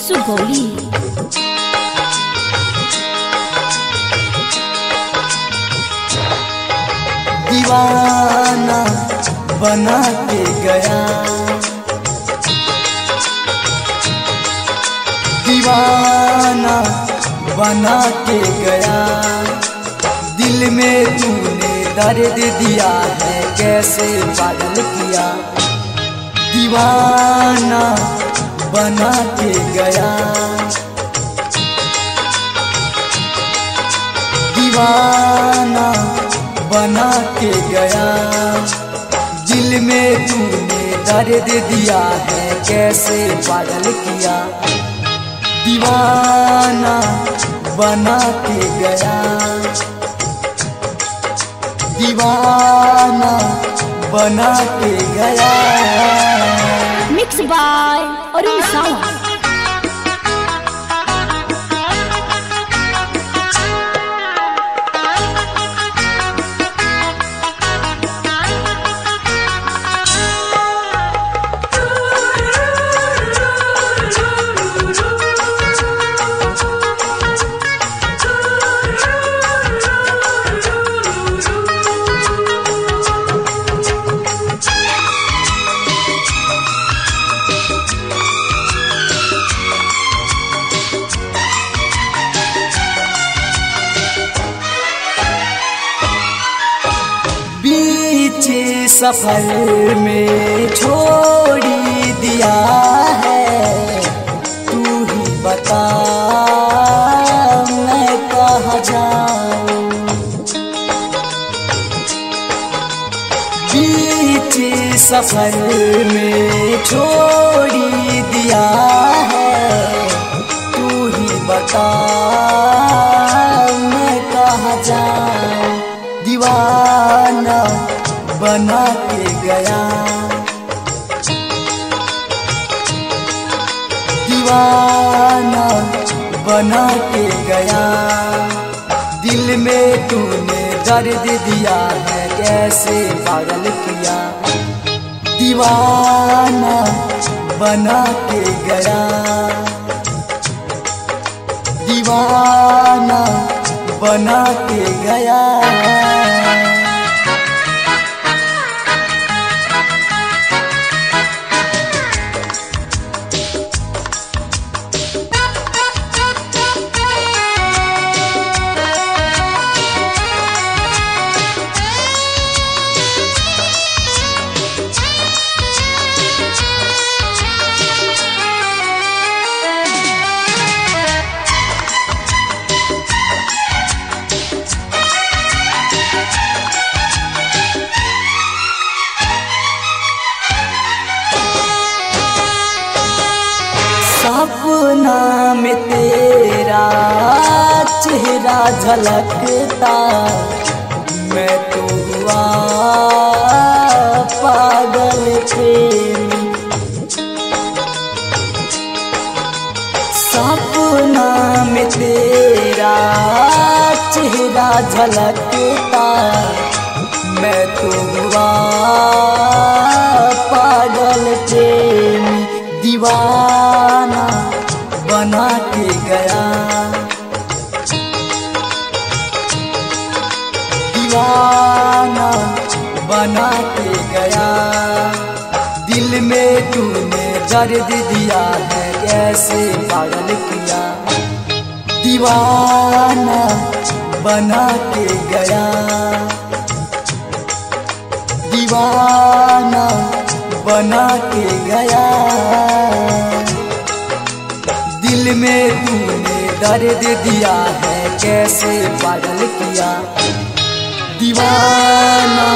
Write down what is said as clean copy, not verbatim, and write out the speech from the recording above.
सुगौली। दीवाना बना के गया, दीवाना बना के गया, दिल में तूने दर्द दिया है, कैसे पागल किया। दीवाना बना के गया, दीवाना बना के गया, दिल में तूने दर्द दिया है, कैसे पागल किया। दीवाना बना के गया, दीवाना बना के गया। Mix by Arun Sawant. सफर में छोड़ी दिया है, तू ही बता मैं कहाँ जाऊं। बीच सफर में छोड़ी दिया है, तू ही बता मैं कहाँ जाऊं। दीवाना बना के गया, दीवाना बना के गया, दिल में तूने दर्द दिया है, कैसे पागल किया। दीवाना बना के गया, दीवाना बना के गया। सपना में तेरा चेहरा झलकता, मैं तो हुआ पागल प्रेमी। सपना में तेरा चेहरा झलकता, मैं तो हुआ पागल प्रेमी। दीवाना बना के गया, दीवाना बना के गया, दिल में तूने दर्द दिया है, कैसे पागल किया। दीवाना बना के गया, दीवाना बना के गया, दिल में तूने दर्द दिया है, कैसे पागल किया। दीवाना